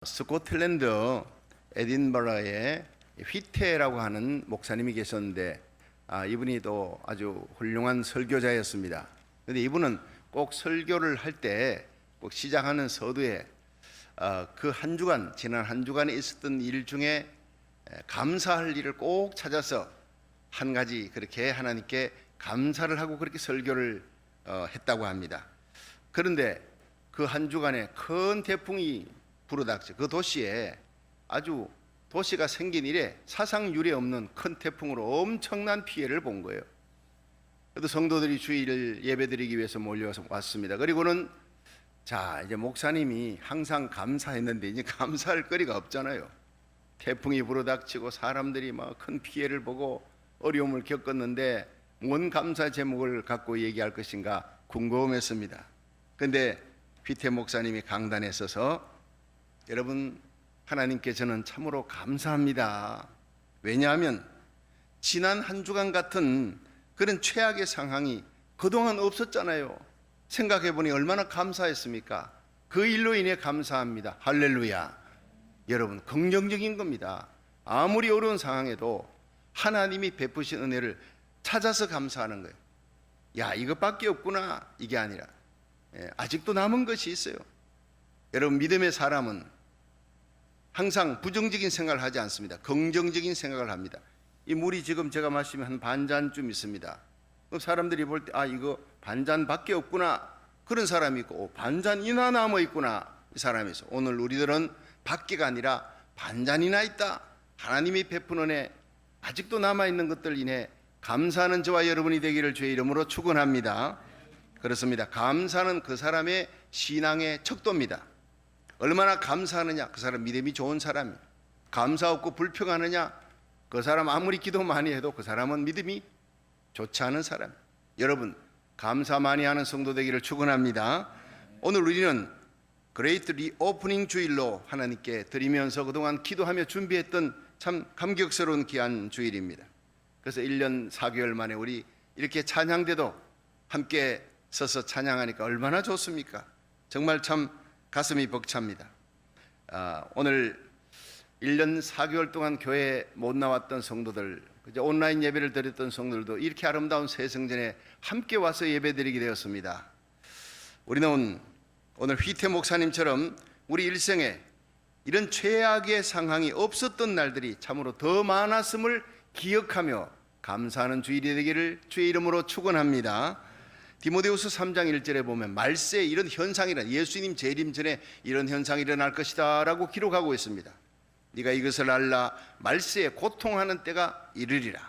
스코틀랜드 에딘버러에 휘테라고 하는 목사님이 계셨는데 이분이 또 아주 훌륭한 설교자였습니다. 그런데 이분은 꼭 설교를 할 때 꼭 시작하는 서두에 그 한 주간, 지난 한 주간에 있었던 일 중에 감사할 일을 꼭 찾아서 한 가지 그렇게 하나님께 감사를 하고 그렇게 설교를 했다고 합니다. 그런데 그 한 주간에 큰 태풍이 불어닥쳐 그 도시에 아주 도시가 생긴 이래 사상 유례 없는 큰 태풍으로 엄청난 피해를 본 거예요. 그래도 성도들이 주일을 예배드리기 위해서 몰려서 왔습니다. 그리고는 이제 목사님이 항상 감사했는데 이제 감사할 거리가 없잖아요. 태풍이 불어닥치고 사람들이 막 큰 피해를 보고 어려움을 겪었는데 뭔 감사 제목을 갖고 얘기할 것인가 궁금했습니다. 그런데 휘태 목사님이 강단에 서서 여러분, 하나님께 저는 참으로 감사합니다. 왜냐하면 지난 한 주간 같은 그런 최악의 상황이 그동안 없었잖아요. 생각해보니 얼마나 감사했습니까? 그 일로 인해 감사합니다. 할렐루야. 여러분, 긍정적인 겁니다. 아무리 어려운 상황에도 하나님이 베푸신 은혜를 찾아서 감사하는 거예요. 야, 이것밖에 없구나, 이게 아니라 아직도 남은 것이 있어요. 여러분, 믿음의 사람은 항상 부정적인 생각을 하지 않습니다. 긍정적인 생각을 합니다. 이 물이 지금 제가 마시면 한 반잔쯤 있습니다. 사람들이 볼 때 이거 반잔밖에 없구나, 그런 사람이 있고 반잔이나 남아 있구나, 이 사람이 있어. 오늘 우리들은 밖에가 아니라 반잔이나 있다. 하나님이 베푼 은혜 아직도 남아있는 것들 인해 감사하는 저와 여러분이 되기를 주의 이름으로 축원합니다. 그렇습니다. 감사는 그 사람의 신앙의 척도입니다. 얼마나 감사하느냐, 그 사람 믿음이 좋은 사람이에요. 감사 없고 불평하느냐, 그 사람 아무리 기도 많이 해도 그 사람은 믿음이 좋지 않은 사람. 여러분, 감사 많이 하는 성도 되기를 축원합니다. 오늘 우리는 그레이트 리오프닝 주일로 하나님께 드리면서 그동안 기도하며 준비했던 참 감격스러운 귀한 주일입니다. 그래서 1년 4개월 만에 우리 이렇게 찬양대도 함께 서서 찬양하니까 얼마나 좋습니까? 정말 참 가슴이 벅찹니다. 오늘 1년 4개월 동안 교회에 못 나왔던 성도들, 온라인 예배를 드렸던 성도들도 이렇게 아름다운 새성전에 함께 와서 예배드리게 되었습니다. 우리는 오늘 휘태 목사님처럼 우리 일생에 이런 최악의 상황이 없었던 날들이 참으로 더 많았음을 기억하며 감사하는 주일이 되기를 주의 이름으로 축원합니다. 디모데후서 3장 1절에 보면 말세에 이런 현상이란, 예수님 재림 전에 이런 현상이 일어날 것이다 라고 기록하고 있습니다. 네가 이것을 알라. 말세에 고통하는 때가 이르리라.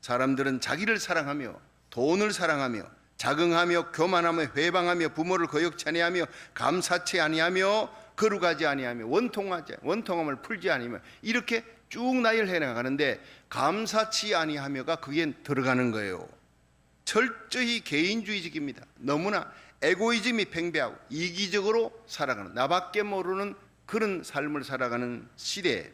사람들은 자기를 사랑하며 돈을 사랑하며 자긍하며 교만하며 회방하며 부모를 거역치 아니하며 감사치 아니하며 거룩하지 아니하며 원통함을 풀지 아니하며 이렇게 쭉 나열해 나가는데 감사치 아니하며가 그게 들어가는 거예요. 철저히 개인주의적입니다. 너무나 에고이즘이 팽배하고 이기적으로 살아가는, 나밖에 모르는 그런 삶을 살아가는 시대에,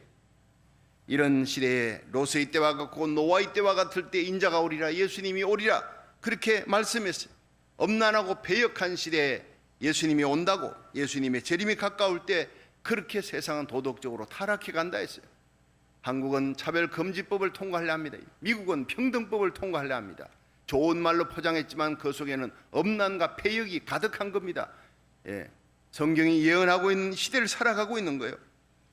이런 시대에 롯의 때와 같고 노아의 때와 같을 때 인자가 오리라, 예수님이 오리라 그렇게 말씀했어요. 엄난하고 배역한 시대에 예수님이 온다고, 예수님의 재림이 가까울 때 그렇게 세상은 도덕적으로 타락해 간다 했어요. 한국은 차별금지법을 통과하려 합니다. 미국은 평등법을 통과하려 합니다. 좋은 말로 포장했지만 그 속에는 엄난과 폐역이 가득한 겁니다. 성경이 예언하고 있는 시대를 살아가고 있는 거예요.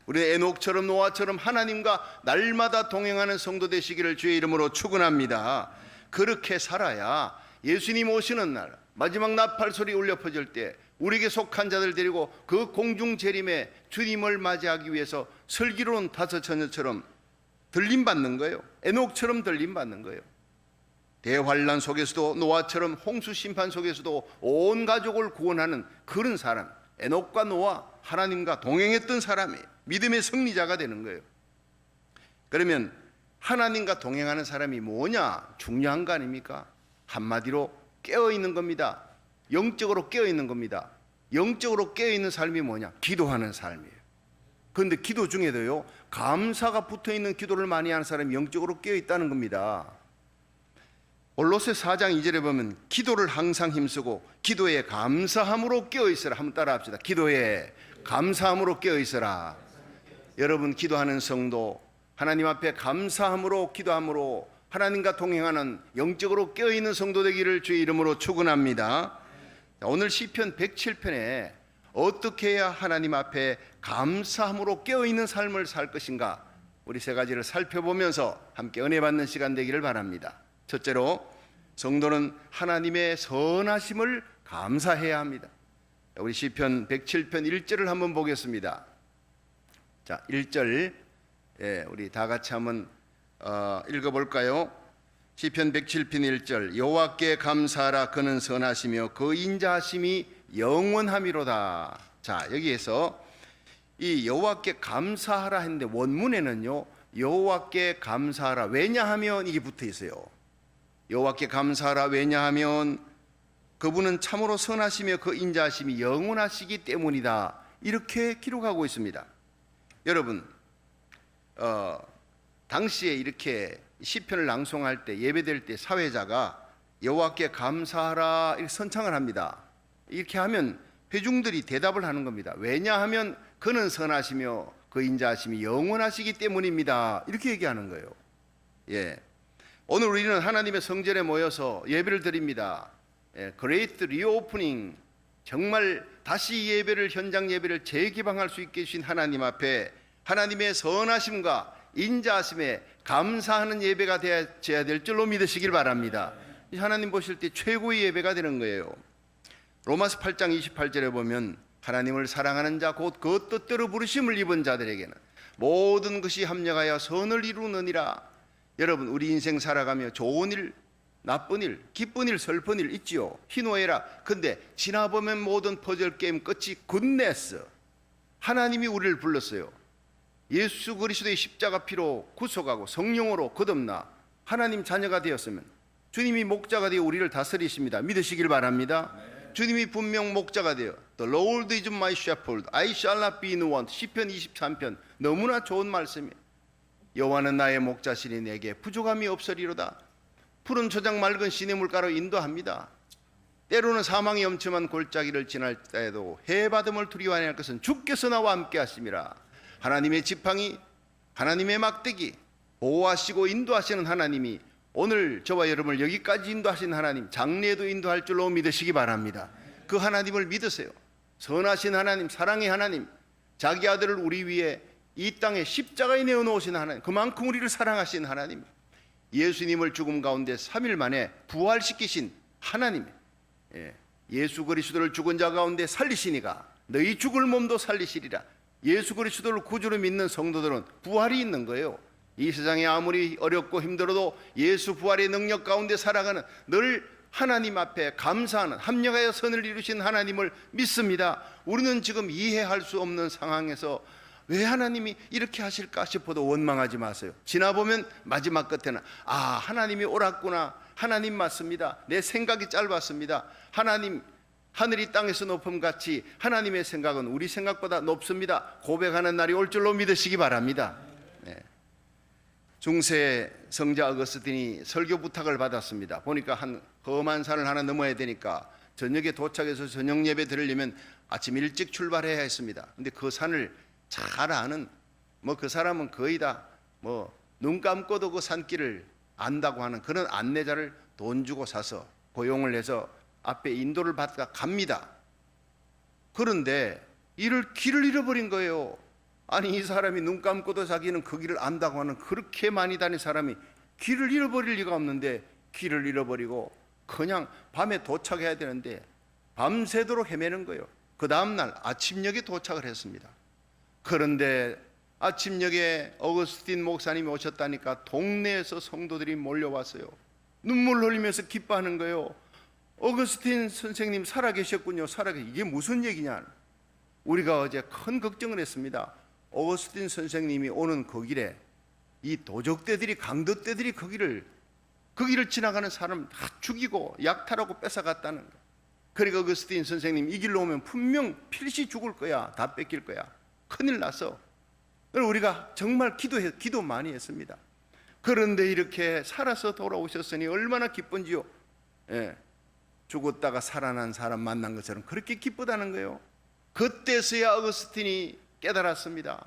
우리 에녹처럼 노아처럼 하나님과 날마다 동행하는 성도 되시기를 주의 이름으로 축원합니다. 그렇게 살아야 예수님 오시는 날 마지막 나팔 소리 울려 퍼질 때 우리에게 속한 자들 데리고 그 공중 재림에 주님을 맞이하기 위해서 슬기로운 다섯 처녀처럼 들림받는 거예요. 에녹처럼 들림받는 거예요. 대환란 속에서도 노아처럼 홍수 심판 속에서도 온 가족을 구원하는 그런 사람, 에녹과 노아, 하나님과 동행했던 사람이 믿음의 승리자가 되는 거예요. 그러면 하나님과 동행하는 사람이 뭐냐? 중요한 거 아닙니까? 한마디로 깨어있는 겁니다. 영적으로 깨어있는 겁니다. 영적으로 깨어있는 삶이 뭐냐? 기도하는 삶이에요. 그런데 기도 중에도요, 감사가 붙어있는 기도를 많이 하는 사람이 영적으로 깨어있다는 겁니다. 골로새 4장 2절에 보면 기도를 항상 힘쓰고 기도에 감사함으로 깨어있으라. 한번 따라 합시다. 기도에 감사함으로 깨어있으라. 여러분 기도하는 성도, 하나님 앞에 감사함으로 기도함으로 하나님과 동행하는 영적으로 깨어있는 성도 되기를 주의 이름으로 축원합니다. 오늘 시편 107편에 어떻게 해야 하나님 앞에 감사함으로 깨어있는 삶을 살 것인가, 우리 세 가지를 살펴보면서 함께 은혜 받는 시간 되기를 바랍니다. 첫째로, 성도는 하나님의 선하심을 감사해야 합니다. 우리 시편 107편 1절을 한번 보겠습니다. 자, 1절, 우리 다 같이 한번 읽어볼까요? 시편 107편 1절, 여호와께 감사하라. 그는 선하시며 그 인자하심이 영원함이로다. 자, 여기에서 이 여호와께 감사하라 했는데 원문에는요, 여호와께 감사하라. 왜냐하면 이게 붙어 있어요. 여호와께 감사하라. 왜냐하면 그분은 참으로 선하시며 그 인자하심이 영원하시기 때문이다. 이렇게 기록하고 있습니다. 여러분, 당시에 이렇게 시편을 낭송할 때, 예배드릴 때 사회자가 여호와께 감사하라 이렇게 선창을 합니다. 이렇게 하면 회중들이 대답을 하는 겁니다. 왜냐하면 그는 선하시며 그 인자하심이 영원하시기 때문입니다. 이렇게 얘기하는 거예요. 예. 오늘 우리는 하나님의 성전에 모여서 예배를 드립니다. Great Reopening, 정말 다시 예배를, 현장 예배를 재개방할 수 있게 해주신 하나님 앞에 하나님의 선하심과 인자하심에 감사하는 예배가 되어야 될 줄로 믿으시길 바랍니다. 하나님 보실 때 최고의 예배가 되는 거예요. 로마서 8장 28절에 보면 하나님을 사랑하는 자 곧 그 뜻대로 부르심을 입은 자들에게는 모든 것이 합력하여 선을 이루느니라. 여러분, 우리 인생 살아가며 좋은 일, 나쁜 일, 기쁜 일, 슬픈 일 있지요. 희노애락. 근데 지나보면 모든 퍼즐 게임 끝이 굿네스. 하나님이 우리를 불렀어요. 예수 그리스도의 십자가 피로 구속하고 성령으로 거듭나 하나님 자녀가 되었으면 주님이 목자가 되어 우리를 다스리십니다. 믿으시길 바랍니다. 주님이 분명 목자가 되어 The Lord is my shepherd, I shall not be in want. 시편 23편 너무나 좋은 말씀이에요. 여호와는 나의 목자시니 내게 부족함이 없으리로다. 푸른 초장 맑은 시냇물가로 인도합니다. 때로는 사망의 엄침한 골짜기를 지날 때에도 해받음을 두려워하지 않을 것은 주께서 나와 함께 하심이라. 하나님의 지팡이, 하나님의 막대기, 보호하시고 인도하시는 하나님이 오늘 저와 여러분을 여기까지 인도하신 하나님, 장래에도 인도할 줄로 믿으시기 바랍니다. 그 하나님을 믿으세요. 선하신 하나님, 사랑의 하나님, 자기 아들을 우리 위해 이 땅에 십자가에 내어놓으신 하나님, 그만큼 우리를 사랑하신 하나님, 예수님을 죽음 가운데 3일 만에 부활시키신 하나님, 예수 그리스도를 죽은 자 가운데 살리시니가 너희 죽을 몸도 살리시리라. 예수 그리스도를 구주로 믿는 성도들은 부활이 있는 거예요. 이 세상에 아무리 어렵고 힘들어도 예수 부활의 능력 가운데 살아가는, 늘 하나님 앞에 감사하는, 합력하여 선을 이루신 하나님을 믿습니다. 우리는 지금 이해할 수 없는 상황에서 왜 하나님이 이렇게 하실까 싶어도 원망하지 마세요. 지나보면 마지막 끝에는 하나님이 옳았구나, 하나님 맞습니다, 내 생각이 짧았습니다, 하나님 하늘이 땅에서 높음같이 하나님의 생각은 우리 생각보다 높습니다, 고백하는 날이 올 줄로 믿으시기 바랍니다. 중세 성자 어거스틴이 설교 부탁을 받았습니다. 보니까 한 험한 산을 하나 넘어야 되니까 저녁에 도착해서 저녁 예배 드리려면 아침 일찍 출발해야 했습니다. 근데 그 산을 잘 아는 그 사람은 거의 다 눈 감고도 그 산길을 안다고 하는 그런 안내자를 돈 주고 사서 고용을 해서 앞에 인도를 받다가 갑니다. 그런데 길을 잃어버린 거예요. 아니, 이 사람이 눈 감고도 자기는 그 길을 안다고 하는 그렇게 많이 다닌 사람이 길을 잃어버릴 리가 없는데 길을 잃어버리고 그냥 밤에 도착해야 되는데 밤새도록 헤매는 거예요. 그 다음날 아침녘에 도착을 했습니다. 그런데 아침녘에 어거스틴 목사님이 오셨다니까 동네에서 성도들이 몰려왔어요. 눈물 흘리면서 기뻐하는 거예요. 어거스틴 선생님 살아계셨군요. 이게 무슨 얘기냐. 우리가 어제 큰 걱정을 했습니다. 어거스틴 선생님이 오는 그 길에 이 도적대들이, 강도떼들이 그 길을 지나가는 사람 다 죽이고 약탈하고 뺏어갔다는 거예요. 그러니까 어거스틴 선생님 이 길로 오면 분명 필시 죽을 거야, 다 뺏길 거야, 큰일 났어. 우리가 정말 기도 많이 했습니다. 그런데 이렇게 살아서 돌아오셨으니 얼마나 기쁜지요. 죽었다가 살아난 사람 만난 것처럼 그렇게 기쁘다는 거예요. 그때서야 어거스틴이 깨달았습니다.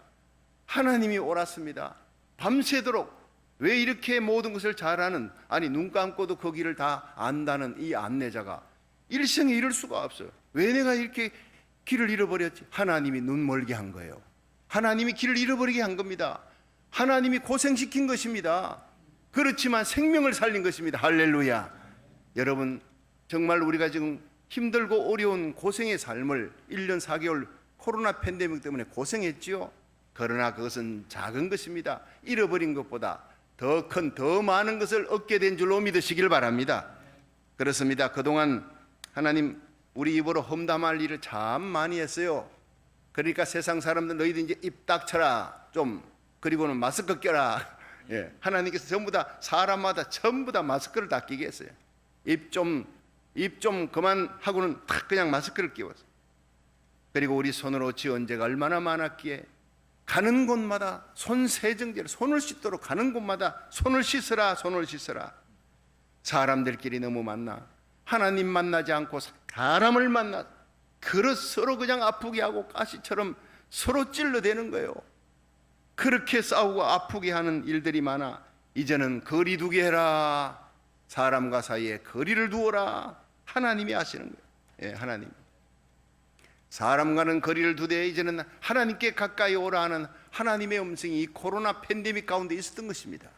하나님이 옳았습니다. 밤새도록 왜 이렇게 모든 것을 잘하는, 아니 눈 감고도 그 길을 다 안다는 이 안내자가 일생에 이럴 수가 없어요. 왜 내가 이렇게 길을 잃어버렸지? 하나님이 눈 멀게 한 거예요. 하나님이 길을 잃어버리게 한 겁니다. 하나님이 고생시킨 것입니다. 그렇지만 생명을 살린 것입니다. 할렐루야. 여러분, 정말 우리가 지금 힘들고 어려운 고생의 삶을 1년 4개월 코로나 팬데믹 때문에 고생했지요. 그러나 그것은 작은 것입니다. 잃어버린 것보다 더 큰, 더 많은 것을 얻게 된 줄로 믿으시길 바랍니다. 그렇습니다. 그동안 하나님 우리 입으로 험담할 일을 참 많이 했어요. 그러니까 세상 사람들 너희들 이제 입 닥쳐라 좀, 그리고는 마스크 껴라. 예, 하나님께서 전부 다 사람마다 전부 다 마스크를 다 끼게 했어요. 입 좀 그만하고는 탁 그냥 마스크를 끼웠어요. 그리고 우리 손으로 지은 죄가 얼마나 많았기에 가는 곳마다 손 세정제로 손을 씻도록 가는 곳마다 손을 씻으라, 손을 씻으라. 사람들끼리 너무 만나 하나님 만나지 않고 사람을 만나 서로 그냥 아프게 하고 가시처럼 서로 찔러대는 거예요. 그렇게 싸우고 아프게 하는 일들이 많아 이제는 거리 두게 해라. 사람과 사이에 거리를 두어라. 하나님이 하시는 거예요. 예, 하나님. 사람과는 거리를 두되 이제는 하나님께 가까이 오라 하는 하나님의 음성이 이 코로나 팬데믹 가운데 있었던 것입니다.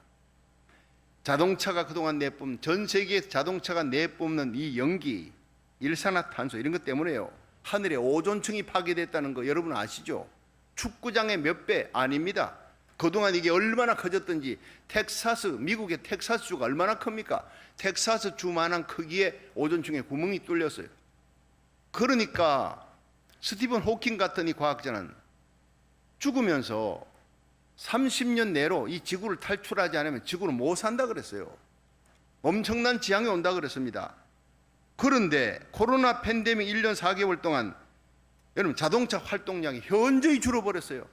자동차가 그동안 내뿜는, 전 세계에서 자동차가 내뿜는 이 연기, 일산화탄소 이런 것 때문에요. 하늘에 오존층이 파괴됐다는 거 여러분 아시죠? 축구장의 몇 배 아닙니다. 그동안 이게 얼마나 커졌던지. 미국의 텍사스주가 얼마나 큽니까? 텍사스 주만한 크기의 오존층에 구멍이 뚫렸어요. 그러니까 스티븐 호킹 같은 이 과학자는 죽으면서 30년 내로 이 지구를 탈출하지 않으면 지구는 못 산다 그랬어요. 엄청난 지향이 온다 그랬습니다. 그런데 코로나 팬데믹 1년 4개월 동안 여러분 자동차 활동량이 현저히 줄어버렸어요.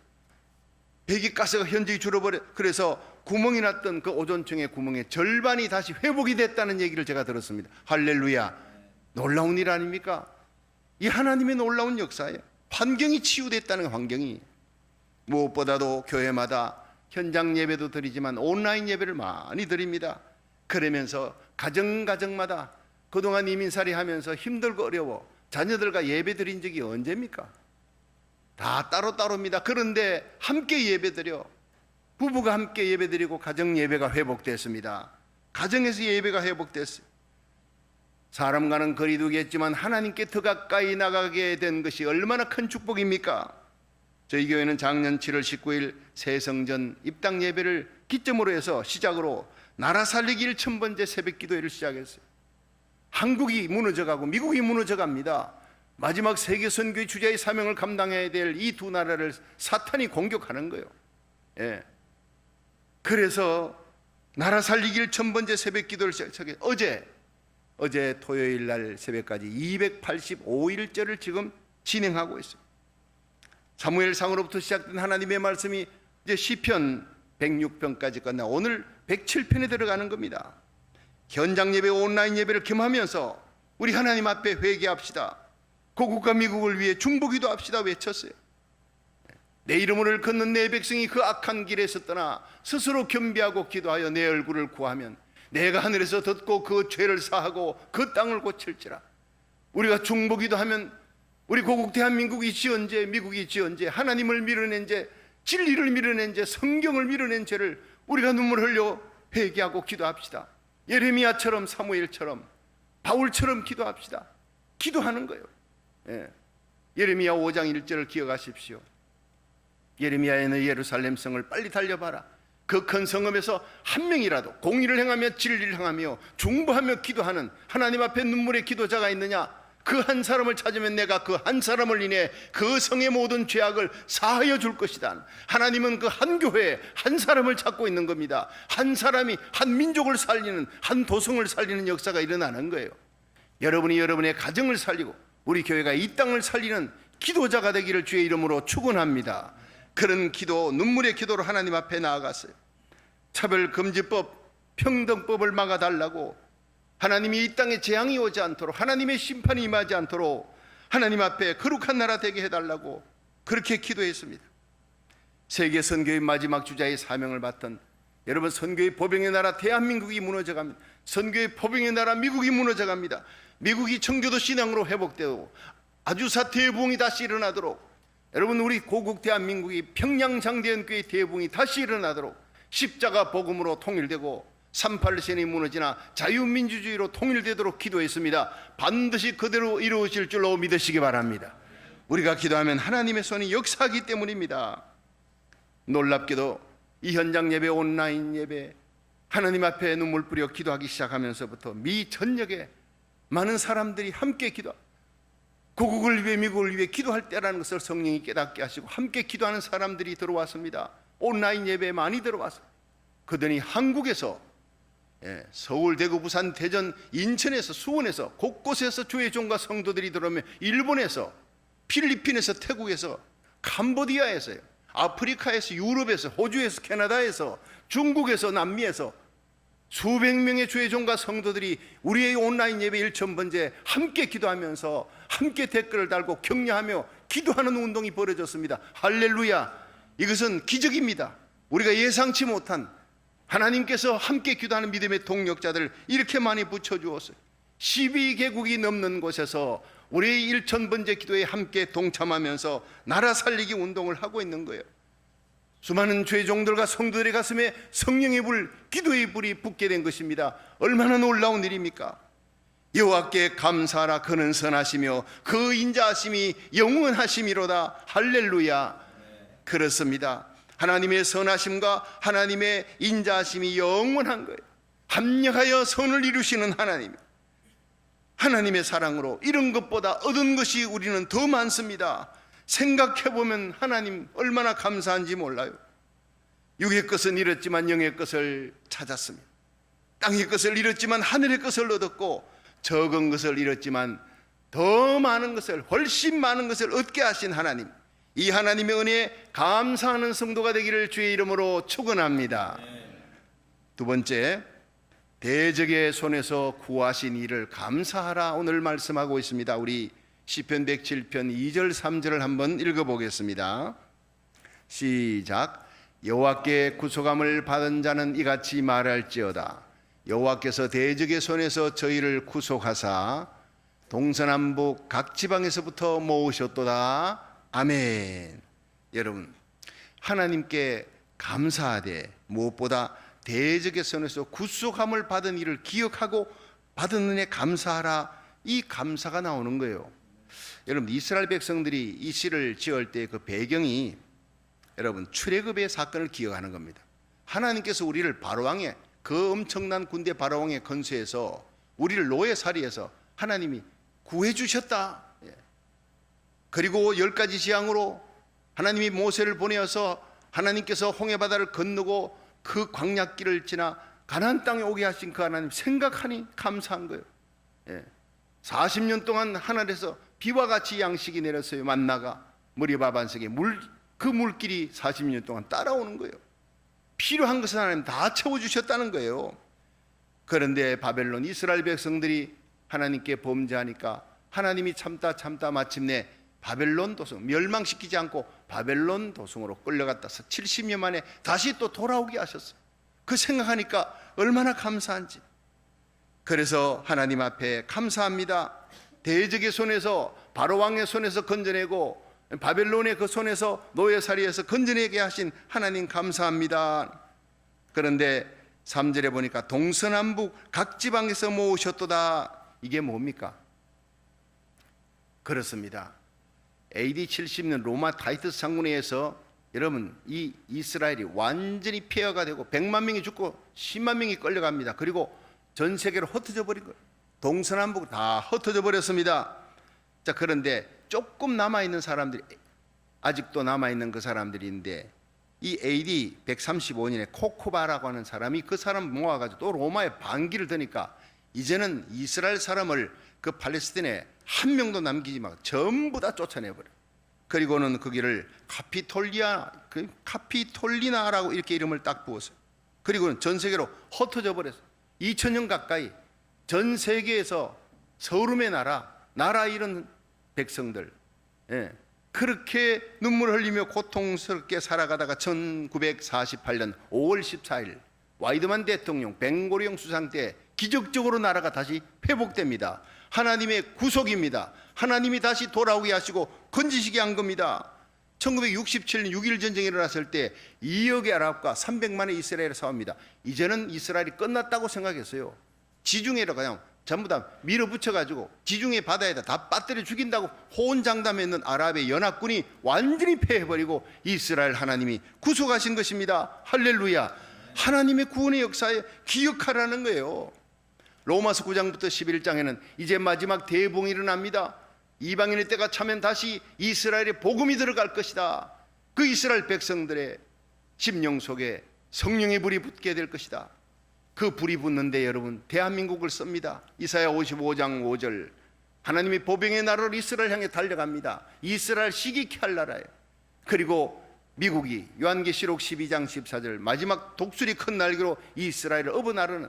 배기가스가 현저히 줄어버려. 그래서 구멍이 났던 그 오존층의 구멍의 절반이 다시 회복이 됐다는 얘기를 제가 들었습니다. 할렐루야. 놀라운 일 아닙니까? 이 하나님의 놀라운 역사예요. 환경이 치유됐다는 환경이. 무엇보다도 교회마다 현장 예배도 드리지만 온라인 예배를 많이 드립니다. 그러면서 가정마다 그동안 이민살이 하면서 힘들고 어려워 자녀들과 예배 드린 적이 언제입니까? 다 따로따로입니다. 그런데 함께 예배 드려 부부가 함께 예배 드리고 가정 예배가 회복됐습니다. 가정에서 예배가 회복됐어요. 사람과는 거리 두겠지만 하나님께 더 가까이 나가게 된 것이 얼마나 큰 축복입니까? 저희 교회는 작년 7월 19일 새성전 입당 예배를 기점으로 해서 시작으로 나라 살리기 1000번째 새벽 기도회를 시작했어요. 한국이 무너져가고 미국이 무너져갑니다. 마지막 세계 선교의 주자의 사명을 감당해야 될 이 두 나라를 사탄이 공격하는 거예요. 예. 그래서 나라 살리기 1000번째 새벽 기도를 시작했어요. 어제 토요일 날 새벽까지 285일째를 지금 진행하고 있어요. 사무엘상으로부터 시작된 하나님의 말씀이 이제 시편 106편까지 끝나 오늘 107편에 들어가는 겁니다. 현장 예배, 온라인 예배를 겸하면서 우리 하나님 앞에 회개합시다. 고국과 미국을 위해 중보기도 합시다 외쳤어요. 내 이름을 걷는 내 백성이 그 악한 길에서 떠나 스스로 겸비하고 기도하여 내 얼굴을 구하면 내가 하늘에서 듣고 그 죄를 사하고 그 땅을 고칠지라. 우리가 중보기도 하면 우리 고국 대한민국이 지은 죄, 미국이 지은 죄, 하나님을 밀어낸 죄, 진리를 밀어낸 죄, 성경을 밀어낸 죄를 우리가 눈물 흘려 회개하고 기도합시다. 예레미야처럼 사무엘처럼 바울처럼 기도합시다. 기도하는 거예요. 예. 예레미야 5장 1절을 기억하십시오. 예레미야에는 예루살렘 성을 빨리 달려봐라. 그 큰 성읍에서 한 명이라도 공의를 행하며 진리를 행하며 중보하며 기도하는 하나님 앞에 눈물의 기도자가 있느냐? 그 한 사람을 찾으면 내가 그 한 사람을 인해 그 성의 모든 죄악을 사하여 줄 것이다. 하나님은 그 한 교회에 한 사람을 찾고 있는 겁니다. 한 사람이 한 민족을 살리는, 한 도성을 살리는 역사가 일어나는 거예요. 여러분이 여러분의 가정을 살리고 우리 교회가 이 땅을 살리는 기도자가 되기를 주의 이름으로 축원합니다. 그런 기도, 눈물의 기도로 하나님 앞에 나아갔어요. 차별금지법, 평등법을 막아달라고, 하나님이 이 땅에 재앙이 오지 않도록, 하나님의 심판이 임하지 않도록 하나님 앞에 거룩한 나라 되게 해달라고 그렇게 기도했습니다. 세계 선교의 마지막 주자의 사명을 받던 여러분, 선교의 보병의 나라 대한민국이 무너져갑니다. 선교의 보병의 나라 미국이 무너져갑니다. 미국이 청교도 신앙으로 회복되고 아주사 대부흥이 다시 일어나도록, 여러분, 우리 고국 대한민국이 평양장대연교의 대부흥이 다시 일어나도록 십자가 복음으로 통일되고 38선이 무너지나 자유민주주의로 통일되도록 기도했습니다. 반드시 그대로 이루어질 줄로 믿으시기 바랍니다. 우리가 기도하면 하나님의 손이 역사하기 때문입니다. 놀랍게도 이 현장 예배, 온라인 예배, 하나님 앞에 눈물 뿌려 기도하기 시작하면서부터 미 전역에 많은 사람들이 함께 고국을 위해, 미국을 위해 기도할 때라는 것을 성령이 깨닫게 하시고 함께 기도하는 사람들이 들어왔습니다. 온라인 예배에 많이 들어왔어요. 그들이 한국에서, 서울, 대구, 부산, 대전, 인천에서, 수원에서 곳곳에서 주의 종과 성도들이 들어오며 일본에서, 필리핀에서, 태국에서, 캄보디아에서요, 아프리카에서, 유럽에서, 호주에서, 캐나다에서, 중국에서, 남미에서 수백 명의 주의 종과 성도들이 우리의 온라인 예배 1000번째 함께 기도하면서 함께 댓글을 달고 격려하며 기도하는 운동이 벌어졌습니다. 할렐루야! 이것은 기적입니다. 우리가 예상치 못한 하나님께서 함께 기도하는 믿음의 동력자들 이렇게 많이 붙여주었어요. 12개국이 넘는 곳에서 우리의 1000번째 기도에 함께 동참하면서 나라 살리기 운동을 하고 있는 거예요. 수많은 죄종들과 성도들의 가슴에 성령의 불, 기도의 불이 붙게 된 것입니다. 얼마나 놀라운 일입니까? 여호와께 감사하라. 그는 선하시며 그 인자하심이 영원하심이로다. 할렐루야. 그렇습니다. 하나님의 선하심과 하나님의 인자하심이 영원한 거예요. 합력하여 선을 이루시는 하나님, 하나님의 사랑으로 이런 것보다 얻은 것이 우리는 더 많습니다. 생각해보면 하나님 얼마나 감사한지 몰라요. 육의 것은 잃었지만 영의 것을 찾았습니다. 땅의 것을 잃었지만 하늘의 것을 얻었고, 적은 것을 잃었지만 더 많은 것을, 훨씬 많은 것을 얻게 하신 하나님, 이 하나님의 은혜에 감사하는 성도가 되기를 주의 이름으로 축원합니다. 두 번째, 대적의 손에서 구하신 이를 감사하라. 오늘 말씀하고 있습니다. 우리 시편 107편 2절 3절을 한번 읽어보겠습니다. 시작. 여호와께 구속함을 받은 자는 이같이 말할지어다. 여호와께서 대적의 손에서 저희를 구속하사 동서남북 각 지방에서부터 모으셨도다. 아멘. 여러분, 하나님께 감사하되 무엇보다 대적의 손에서 구속함을 받은 이를 기억하고 받은 은혜 감사하라. 이 감사가 나오는 거예요. 여러분, 이스라엘 백성들이 이 시를 지을 때 그 배경이, 여러분, 출애굽의 사건을 기억하는 겁니다. 하나님께서 우리를 바로왕의, 그 엄청난 군대 바로왕의 건수에서 우리를 노예살이에서 하나님이 구해주셨다. 그리고 10가지 재앙으로 하나님이 모세를 보내어서 하나님께서 홍해바다를 건너고 그 광야길을 지나 가나안 땅에 오게 하신 그 하나님 생각하니 감사한 거예요. 40년 동안 하늘에서 비와 같이 양식이 내렸어요. 만나가 머리밥 안석에 그 물길이 40년 동안 따라오는 거예요. 필요한 것은 하나님 다 채워주셨다는 거예요. 그런데 바벨론, 이스라엘 백성들이 하나님께 범죄하니까 하나님이 참다 마침내 바벨론 도성, 멸망시키지 않고 바벨론 도성으로 끌려갔다서 70년 만에 다시 또 돌아오게 하셨어요. 그 생각하니까 얼마나 감사한지. 그래서 하나님 앞에 감사합니다. 대적의 손에서, 바로왕의 손에서 건져내고 바벨론의 그 손에서, 노예살이에서 건져내게 하신 하나님 감사합니다. 그런데 3절에 보니까 동서남북 각 지방에서 모으셨도다. 이게 뭡니까? 그렇습니다. AD 70년 로마 타이투스 장군회에서 여러분, 이 이스라엘이 완전히 폐허가 되고 100만 명이 죽고 10만 명이 끌려갑니다. 그리고 전 세계로 흩어져 버린 거예요. 동서남북 다 흩어져 버렸습니다. 자, 그런데 조금 남아있는 사람들이, 아직도 남아있는 그 사람들인데, 이 AD 135년에 코코바라고 하는 사람이 그 사람 모아가지고 또 로마에 반기를 드니까 이제는 이스라엘 사람을 그 팔레스틴에 한 명도 남기지 말고 전부 다 쫓아내버려요. 그리고는 그 길을 카피톨리나라고 이렇게 이름을 딱 부었어요. 그리고는 전 세계로 흩어져 버렸어요. 2000년 가까이 전 세계에서 서름의 나라 잃은 백성들, 그렇게 눈물 흘리며 고통스럽게 살아가다가 1948년 5월 14일 와이드만 대통령 벵고리옹 수상 때 기적적으로 나라가 다시 회복됩니다. 하나님의 구속입니다. 하나님이 다시 돌아오게 하시고 건지시게 한 겁니다. 1967년 6.1 전쟁이 일어났을 때 2억의 아랍과 300만의 이스라엘이 싸웁니다. 이제는 이스라엘이 끝났다고 생각했어요. 지중해로 그냥 전부 다 밀어붙여가지고 지중해 바다에다 다 빠뜨려 죽인다고 호언장담했는 아랍의 연합군이 완전히 패해버리고 이스라엘 하나님이 구속하신 것입니다. 할렐루야. 하나님의 구원의 역사에 기억하라는 거예요. 로마서 9장부터 11장에는 이제 마지막 대봉이 일어납니다. 이방인의 때가 차면 다시 이스라엘의 복음이 들어갈 것이다. 그 이스라엘 백성들의 심령 속에 성령의 불이 붙게 될 것이다. 그 불이 붙는데 여러분 대한민국을 씁니다. 이사야 55장 5절 하나님이 보병의 나라로 이스라엘 향해 달려갑니다. 이스라엘 시기케 할 나라예요. 그리고 미국이 요한계시록 12장 14절 마지막 독수리 큰 날개로 이스라엘을 업어나르는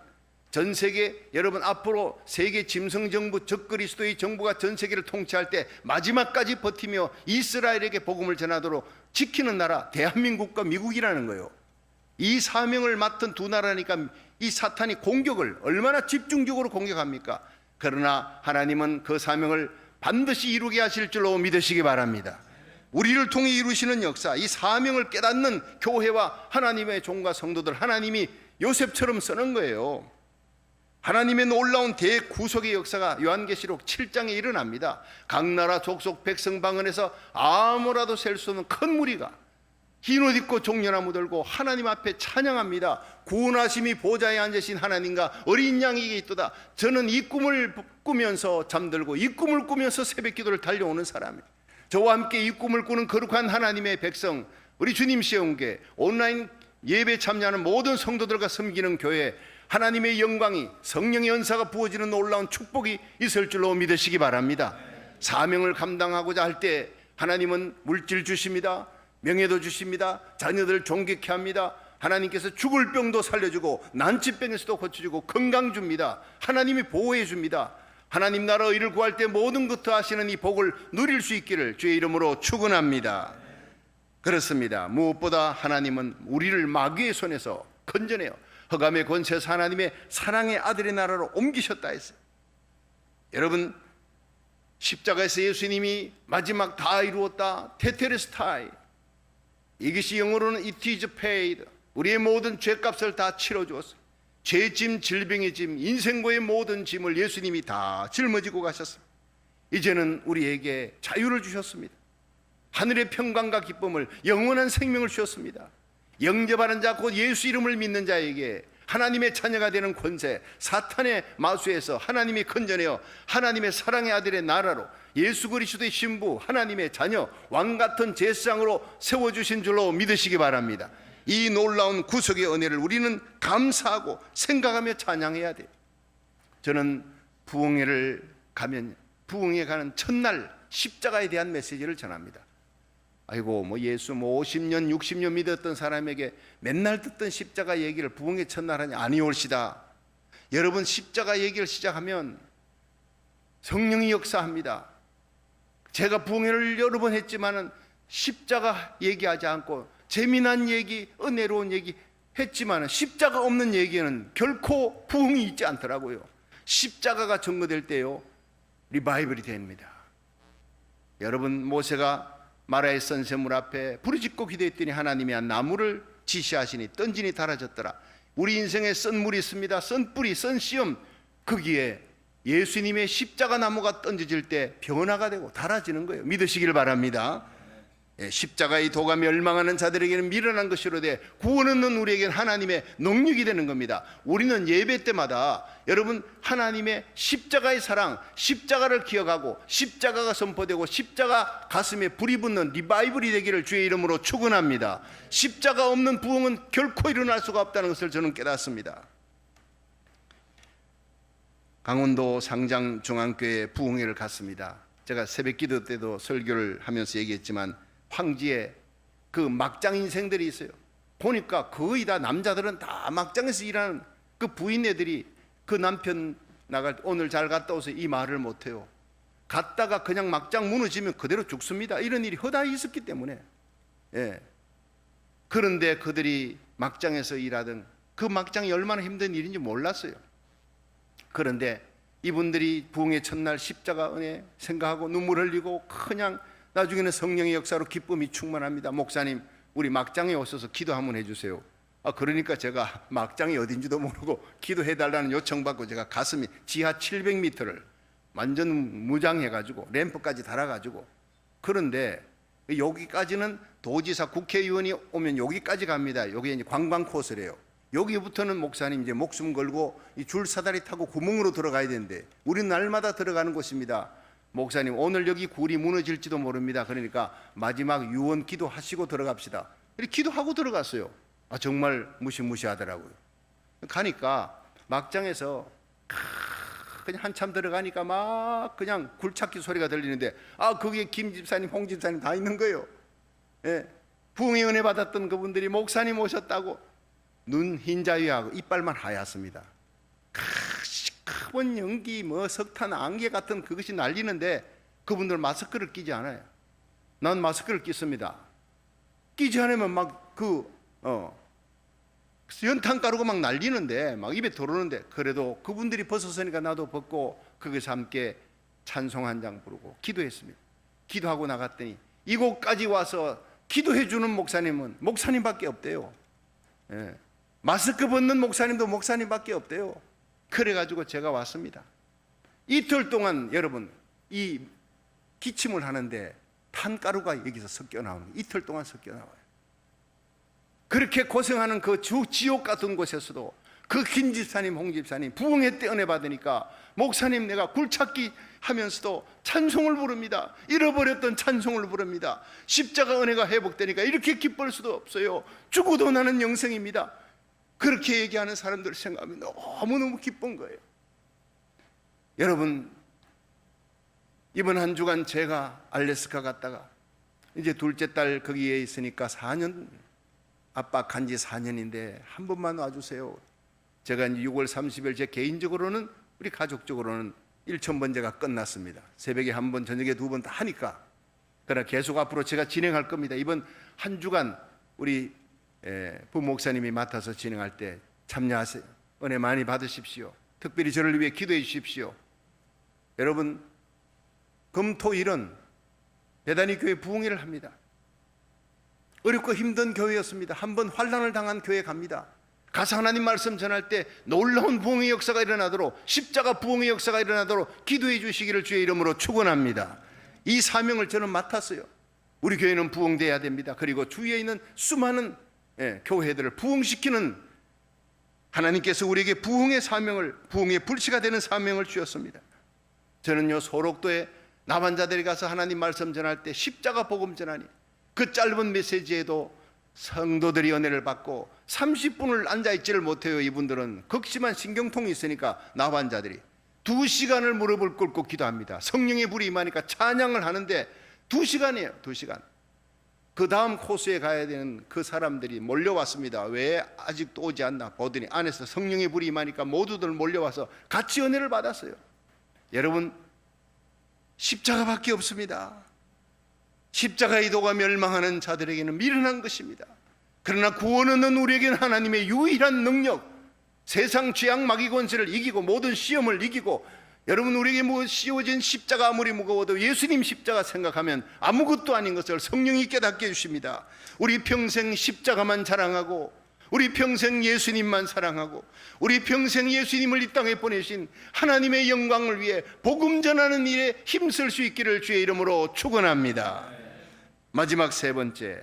전 세계 여러분 앞으로 세계 짐승정부 적그리스도의 정부가 전 세계를 통치할 때 마지막까지 버티며 이스라엘에게 복음을 전하도록 지키는 나라 대한민국과 미국이라는 거예요. 이 사명을 맡은 두 나라니까 이 사탄이 공격을 얼마나 집중적으로 공격합니까? 그러나 하나님은 그 사명을 반드시 이루게 하실 줄로 믿으시기 바랍니다. 우리를 통해 이루시는 역사, 이 사명을 깨닫는 교회와 하나님의 종과 성도들 하나님이 요셉처럼 쓰는 거예요. 하나님의 놀라운 대구속의 역사가 요한계시록 7장에 일어납니다. 각 나라 족속 백성 방언에서 아무라도 셀 수 없는 큰 무리가 흰 옷 입고 종려나무 들고 하나님 앞에 찬양합니다. 구원하심이 보좌에 앉으신 하나님과 어린 양에게 있도다. 저는 이 꿈을 꾸면서 잠들고 이 꿈을 꾸면서 새벽 기도를 달려오는 사람이에요. 저와 함께 이 꿈을 꾸는 거룩한 하나님의 백성, 우리 주님 시험계 온라인 예배 참여하는 모든 성도들과 섬기는 교회, 하나님의 영광이 성령의 은사가 부어지는 놀라운 축복이 있을 줄로 믿으시기 바랍니다. 사명을 감당하고자 할 때 하나님은 물질 주십니다. 명예도 주십니다. 자녀들 존귀케 합니다. 하나님께서 죽을 병도 살려주고 난치병에서도 고쳐주고 건강 줍니다. 하나님이 보호해 줍니다. 하나님 나라 의를 구할 때 모든 것도 하시는 이 복을 누릴 수 있기를 주의 이름으로 축원합니다. 그렇습니다. 무엇보다 하나님은 우리를 마귀의 손에서 건져내요 흑암의 권세에서 하나님의 사랑의 아들의 나라로 옮기셨다 했어요. 여러분 십자가에서 예수님이 마지막 다 이루었다 테테레스타이, 이것이 영어로는 it is paid, 우리의 모든 죄값을 다 치러주었어요. 죄짐, 질병의 짐, 인생고의 모든 짐을 예수님이 다 짊어지고 가셨습니다. 이제는 우리에게 자유를 주셨습니다. 하늘의 평강과 기쁨을, 영원한 생명을 주셨습니다. 영접하는 자 곧 예수 이름을 믿는 자에게 하나님의 자녀가 되는 권세, 사탄의 마수에서 하나님이 건져내어 하나님의 사랑의 아들의 나라로 예수 그리스도의 신부, 하나님의 자녀, 왕같은 제사장으로 세워주신 줄로 믿으시기 바랍니다. 이 놀라운 구속의 은혜를 우리는 감사하고 생각하며 찬양해야 돼요. 저는 부흥회를 가면 부흥회 가는 첫날 십자가에 대한 메시지를 전합니다. 아이고 뭐 예수 50년 60년 믿었던 사람에게 맨날 듣던 십자가 얘기를 부흥회 첫날 하니 아니올시다. 여러분 십자가 얘기를 시작하면 성령이 역사합니다. 제가 부흥회를 여러 번 했지만은 십자가 얘기하지 않고 재미난 얘기, 은혜로운 얘기 했지만은 십자가 없는 얘기는 결코 부흥이 있지 않더라고요. 십자가가 전거될 때요 리바이벌이 됩니다. 여러분 모세가 마라의 선새물 앞에 부르짖고 기도했더니 하나님이 한 나무를 지시하시니 던지니 달아졌더라. 우리 인생에 쓴 물이 있습니다. 쓴 뿌리, 쓴 씨앗, 거기에 예수님의 십자가 나무가 던져질 때 변화가 되고 달아지는 거예요. 믿으시길 바랍니다. 십자가의 도가 멸망하는 자들에게는 미련한 것이로되 구원 얻는 우리에게는 하나님의 능력이 되는 겁니다. 우리는 예배 때마다 여러분 하나님의 십자가의 사랑, 십자가를 기억하고 십자가가 선포되고 십자가 가슴에 불이 붙는 리바이벌이 되기를 주의 이름으로 축원합니다. 십자가 없는 부흥은 결코 일어날 수가 없다는 것을 저는 깨닫습니다. 강원도 상장중앙교회 부흥회를 갔습니다. 제가 새벽 기도 때도 설교를 하면서 얘기했지만 황지에 그 막장 인생들이 있어요. 보니까 거의 다 남자들은 다 막장에서 일하는 그 부인네들이 그 남편 나갈 때 오늘 잘 갔다 오세요 이 말을 못해요. 갔다가 그냥 막장 무너지면 그대로 죽습니다. 이런 일이 허다히 있었기 때문에. 예. 그런데 그들이 막장에서 일하던 그 막장이 얼마나 힘든 일인지 몰랐어요. 그런데 이분들이 부흥의 첫날 십자가 은혜 생각하고 눈물 흘리고 그냥 나중에는 성령의 역사로 기쁨이 충만합니다. 목사님, 우리 막장에 오셔서 기도 한번 해주세요. 그러니까 제가 막장이 어딘지도 모르고 기도해달라는 요청받고 제가 가슴이 지하 700m를 완전 무장해가지고 램프까지 달아가지고, 그런데 여기까지는 도지사 국회의원이 오면 여기까지 갑니다. 여기 이제 관광 코스래요. 여기부터는 목사님 이제 목숨 걸고 이 줄 사다리 타고 구멍으로 들어가야 되는데 우리는 날마다 들어가는 곳입니다. 목사님, 오늘 여기 굴이 무너질지도 모릅니다. 그러니까 마지막 유언 기도하시고 들어갑시다. 이렇게 기도하고 들어갔어요. 정말 무시무시하더라고요. 가니까 막장에서 그냥 한참 들어가니까 막 그냥 굴착기 소리가 들리는데 거기에 김 집사님, 홍 집사님 다 있는 거예요. 예. 부흥의 은혜 받았던 그분들이 목사님 오셨다고 눈 흰자위하고 이빨만 하얗습니다. 시커먼 연기, 석탄, 안개 같은 그것이 날리는데 그분들 마스크를 끼지 않아요. 난 마스크를 끼습니다. 끼지 않으면 막 연탄가루가 막 날리는데 막 입에 들어오는데, 그래도 그분들이 벗었으니까 나도 벗고 거기서 함께 찬송 한 장 부르고 기도했습니다. 기도하고 나갔더니 이곳까지 와서 기도해 주는 목사님은 목사님밖에 없대요. 예. 마스크 벗는 목사님도 목사님밖에 없대요. 그래가지고 제가 왔습니다. 이틀 동안 여러분 이 기침을 하는데 탄가루가 여기서 섞여 나오는 거예요. 이틀 동안 섞여 나와요. 그렇게 고생하는 그 지옥 같은 곳에서도 그 김 집사님, 홍 집사님 부흥회 때 은혜 받으니까 목사님 내가 굴찾기 하면서도 찬송을 부릅니다. 잃어버렸던 찬송을 부릅니다. 십자가 은혜가 회복되니까 이렇게 기쁠 수도 없어요. 죽어도 나는 영생입니다. 그렇게 얘기하는 사람들 생각하면 너무너무 기쁜 거예요. 여러분, 이번 한 주간 제가 알래스카 갔다가 이제 둘째 딸 거기에 있으니까 4년, 아빠 간지 4년인데 한 번만 와주세요. 제가 이제 6월 30일 제 개인적으로는, 우리 가족적으로는 1000번제가 끝났습니다. 새벽에 한 번, 저녁에 2번 다 하니까. 그러나 계속 앞으로 제가 진행할 겁니다. 이번 한 주간 우리 부목사님이 맡아서 진행할 때 참여하세요. 은혜 많이 받으십시오. 특별히 저를 위해 기도해 주십시오. 여러분, 금토일은 배단위 교회 부흥회를 합니다. 어렵고 힘든 교회였습니다. 한번 환난을 당한 교회 갑니다. 가서 하나님 말씀 전할 때 놀라운 부흥의 역사가 일어나도록, 십자가 부흥의 역사가 일어나도록 기도해 주시기를 주의 이름으로 축원합니다. 이 사명을 저는 맡았어요. 우리 교회는 부흥돼야 됩니다. 그리고 주위에 있는 수많은 교회들을 부흥시키는, 하나님께서 우리에게 부흥의 사명을, 부흥의 불씨가 되는 사명을 주셨습니다. 저는요, 소록도에 남한자들이 가서 하나님 말씀 전할 때 십자가 복음 전하니 그 짧은 메시지에도 성도들이 은혜를 받고 30분을 앉아있지를 못해요. 이분들은 극심한 신경통이 있으니까 나환자들이 2시간을 무릎을 꿇고 기도합니다. 성령의 불이 임하니까 찬양을 하는데 2시간이에요. 2시간. 그 다음 코스에 가야 되는 그 사람들이 몰려왔습니다. 왜 아직도 오지 않나 보더니 안에서 성령의 불이 임하니까 모두들 몰려와서 같이 은혜를 받았어요. 여러분, 십자가밖에 없습니다. 십자가의 도가 멸망하는 자들에게는 미련한 것입니다. 그러나 구원 얻는 우리에게는 하나님의 유일한 능력, 세상 죄악 마귀 권세를 이기고 모든 시험을 이기고, 여러분, 우리에게 씌워진 십자가 아무리 무거워도 예수님 십자가 생각하면 아무것도 아닌 것을 성령이 깨닫게 해주십니다. 우리 평생 십자가만 자랑하고, 우리 평생 예수님만 사랑하고, 우리 평생 예수님을 이 땅에 보내신 하나님의 영광을 위해 복음 전하는 일에 힘쓸 수 있기를 주의 이름으로 축원합니다. 마지막 세 번째,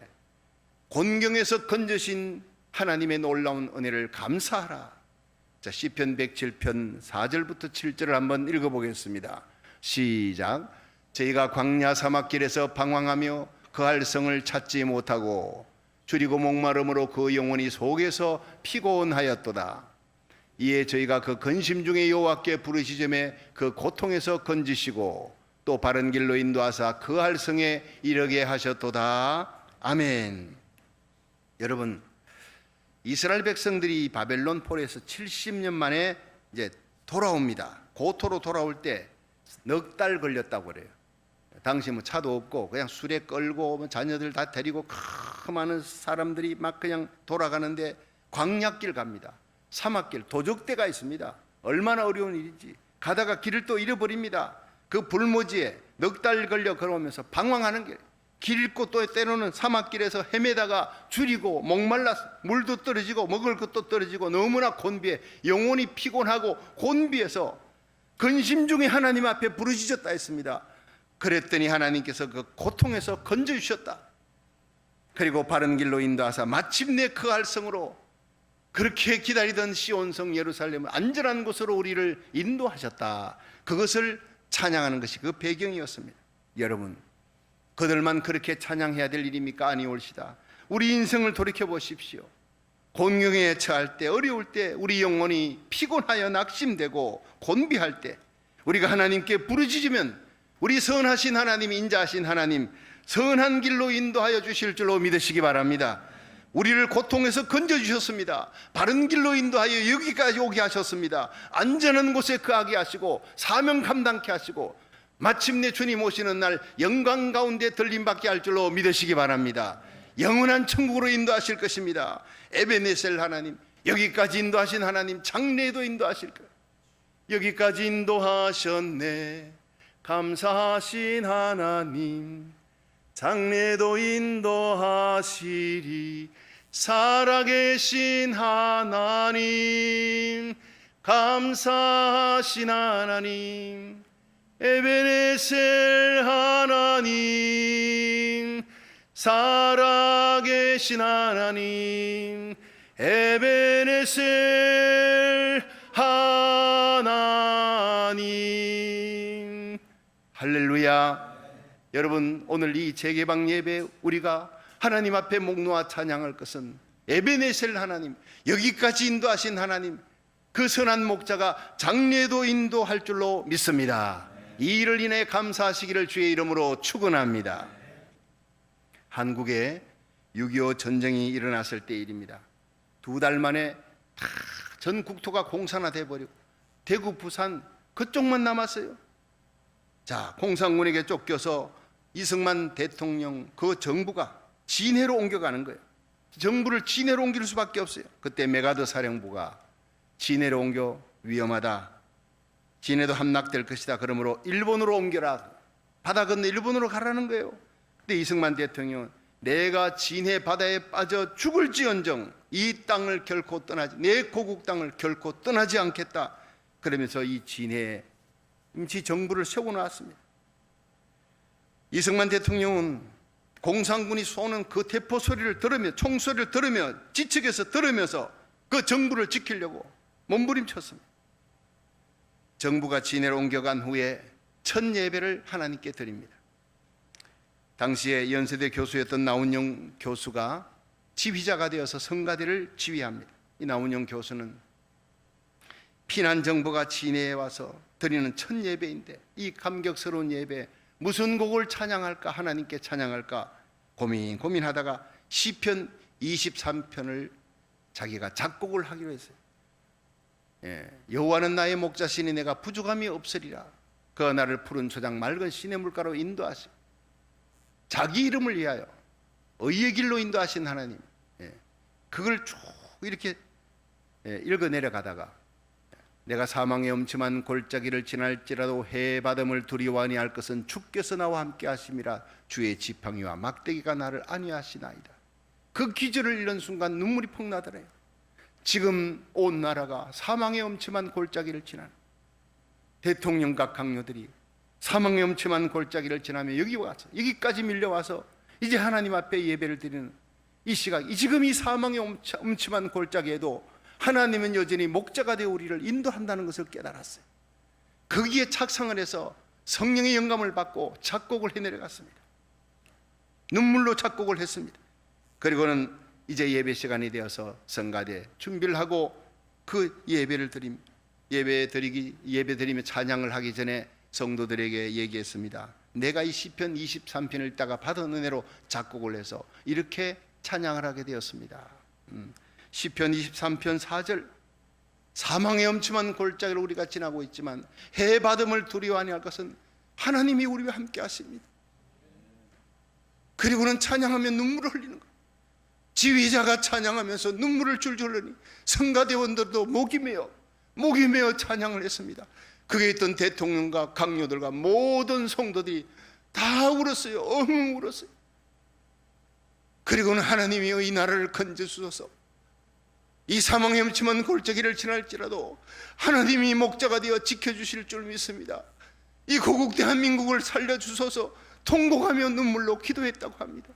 곤경에서 건져신 하나님의 놀라운 은혜를 감사하라. 자, 시편 107편 4절부터 7절을 한번 읽어보겠습니다. 시작. 저희가 광야 사막길에서 방황하며 그할 성을 찾지 못하고 줄이고 목마름으로 그 영혼이 속에서 피곤하였도다. 이에 저희가 그 근심 중에 여호와께 부르시즘에 그 고통에서 건지시고 또 바른 길로 인도하사 그할 성에 이르게 하셨도다. 아멘. 여러분, 이스라엘 백성들이 바벨론 포로에서 70년 만에 이제 돌아옵니다. 고토로 돌아올 때 넉 달 걸렸다고 그래요. 당시 뭐 차도 없고 그냥 수레 끌고 뭐 자녀들 다 데리고 그 많은 사람들이 막 그냥 돌아가는데 광약길 갑니다. 사막길, 도적대가 있습니다. 얼마나 어려운 일인지. 가다가 길을 또 잃어버립니다. 그 불모지에 넉 달 걸려 걸어오면서 방황하는 길 잃고 또 때로는 사막길에서 헤매다가 줄이고 목말라서 물도 떨어지고 먹을 것도 떨어지고 너무나 곤비해 영혼이 피곤하고 곤비해서 근심 중에 하나님 앞에 부르짖었다 했습니다. 그랬더니 하나님께서 그 고통에서 건져주셨다. 그리고 바른 길로 인도하사 마침내 그 알성으로 그렇게 기다리던 시온성 예루살렘을 안전한 곳으로 우리를 인도하셨다. 그것을 찬양하는 것이 그 배경이었습니다. 여러분, 그들만 그렇게 찬양해야 될 일입니까? 아니올시다. 우리 인생을 돌이켜 보십시오. 곤경에 처할 때, 어려울 때, 우리 영혼이 피곤하여 낙심되고 곤비할 때 우리가 하나님께 부르짖으면 우리 선하신 하나님, 인자하신 하나님, 선한 길로 인도하여 주실 줄로 믿으시기 바랍니다. 우리를 고통에서 건져주셨습니다. 바른 길로 인도하여 여기까지 오게 하셨습니다. 안전한 곳에 거하게 하시고 사명 감당케 하시고 마침내 주님 오시는 날 영광 가운데 들림받게 할 줄로 믿으시기 바랍니다. 영원한 천국으로 인도하실 것입니다. 에베네셀 하나님, 여기까지 인도하신 하나님, 장래에도 인도하실 거예요. 여기까지 인도하셨네. 감사하신 하나님, 장래도 인도하시리. 살아계신 하나님, 감사하신 하나님, 에베네셀 하나님, 살아계신 하나님, 에베네셀 하나님. 할렐루야. 여러분, 오늘 이 재개방 예배 우리가 하나님 앞에 목 놓아 찬양할 것은 에베네셀 하나님, 여기까지 인도하신 하나님, 그 선한 목자가 장래도 인도할 줄로 믿습니다. 이 일을 인해 감사하시기를 주의 이름으로 축원합니다. 한국에 6.25 전쟁이 일어났을 때 일입니다. 2달 만에 다 전 국토가 공산화돼 버리고 대구, 부산 그쪽만 남았어요. 자, 공산군에게 쫓겨서 이승만 대통령 그 정부가 진해로 옮겨가는 거예요. 정부를 진해로 옮길 수밖에 없어요. 그때 메가더 사령부가 진해로 옮겨 위험하다, 진해도 함락될 것이다, 그러므로 일본으로 옮겨라, 바다 건너 일본으로 가라는 거예요. 근데 이승만 대통령은 내가 진해 바다에 빠져 죽을지언정 이 땅을 결코 떠나지, 내 고국 땅을 결코 떠나지 않겠다, 그러면서 이 진해에 임시 정부를 세워놓았습니다. 이승만 대통령은 공산군이 쏘는 그 대포 소리를 들으며, 총소리를 들으며, 지측에서 들으면서 그 정부를 지키려고 몸부림쳤습니다. 정부가 진해로 옮겨간 후에 첫 예배를 하나님께 드립니다. 당시에 연세대 교수였던 나운영 교수가 지휘자가 되어서 성가대를 지휘합니다. 이 나운영 교수는 피난 정부가 진해에 와서 드리는 첫 예배인데 이 감격스러운 예배 무슨 곡을 찬양할까, 하나님께 찬양할까 고민하다가 시편 23편을 자기가 작곡을 하기로 했어요. 여호와는 나의 목자시니 내가 부족함이 없으리라. 그가 나를 푸른 초장 맑은 시냇 물가로 인도하시고 자기 이름을 위하여 의의 길로 인도하신 하나님, 그걸 쭉 이렇게 읽어 내려가다가 내가 사망의 엄침한 골짜기를 지날지라도 해바람을 두려워하니 할 것은 주께서 나와 함께 하심이라. 주의 지팡이와 막대기가 나를 안위하시나이다. 그 기절을 잃는 순간 눈물이 펑 나더래요. 지금 온 나라가 사망의 엄침한 골짜기를 지나는, 대통령과 강요들이 사망의 엄침한 골짜기를 지나며 여기까지 밀려와서 이제 하나님 앞에 예배를 드리는 이 시각, 지금 이 사망의 엄침한 골짜기에도 하나님은 여전히 목자가 되어 우리를 인도한다는 것을 깨달았어요. 거기에 착상을 해서 성령의 영감을 받고 작곡을 해내려갔습니다. 눈물로 작곡을 했습니다. 그리고는 이제 예배 시간이 되어서 성가대 준비를 하고 그 예배를 드립니다. 예배 드리며 찬양을 하기 전에 성도들에게 얘기했습니다. 내가 이 시편 23편을 읽다가 받은 은혜로 작곡을 해서 이렇게 찬양을 하게 되었습니다. 시편 23편 4절, 사망의 엄침한 골짜기를 우리가 지나고 있지만 해받음을 두려워 아니할 것은 하나님이 우리와 함께 하십니다. 그리고는 찬양하며 눈물을 흘리는 것. 지휘자가 찬양하면서 눈물을 줄줄 흘리니 성가대원들도 목이 메어 찬양을 했습니다. 거기에 있던 대통령과 강요들과 모든 성도들이 다 울었어요. 엉엉 울었어요. 그리고는 하나님이여 이 나라를 건져주소서. 이 사망의 음침한 골짜기를 지날지라도 하나님이 목자가 되어 지켜주실 줄 믿습니다. 이 고국 대한민국을 살려주소서 통곡하며 눈물로 기도했다고 합니다.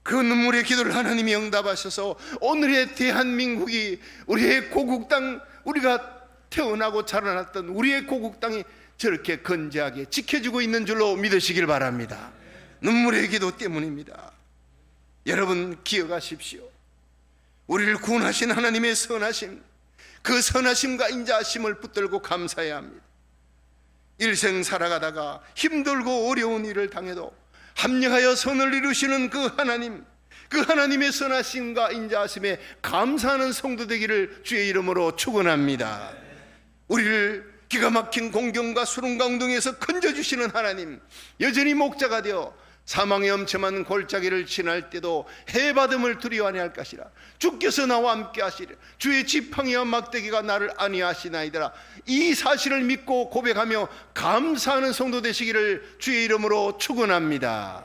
그 눈물의 기도를 하나님이 응답하셔서 오늘의 대한민국이 우리의 고국 땅, 우리가 태어나고 자라났던 우리의 고국 땅이 저렇게 건재하게 지켜주고 있는 줄로 믿으시길 바랍니다. 눈물의 기도 때문입니다. 여러분 기억하십시오. 우리를 구원하신 하나님의 선하심, 그 선하심과 인자하심을 붙들고 감사해야 합니다. 일생 살아가다가 힘들고 어려운 일을 당해도 합력하여 선을 이루시는 그 하나님, 그 하나님의 선하심과 인자하심에 감사하는 성도 되기를 주의 이름으로 축원합니다. 우리를 기가 막힌 공경과 수렁과 웅덩이에서 건져주시는 하나님, 여전히 목자가 되어 사망의 엄침한 골짜기를 지날 때도 해받음을 두려워 아니할 것이라. 주께서 나와 함께 하시리라. 주의 지팡이와 막대기가 나를 안위하시나이다. 이 사실을 믿고 고백하며 감사하는 성도 되시기를 주의 이름으로 축원합니다.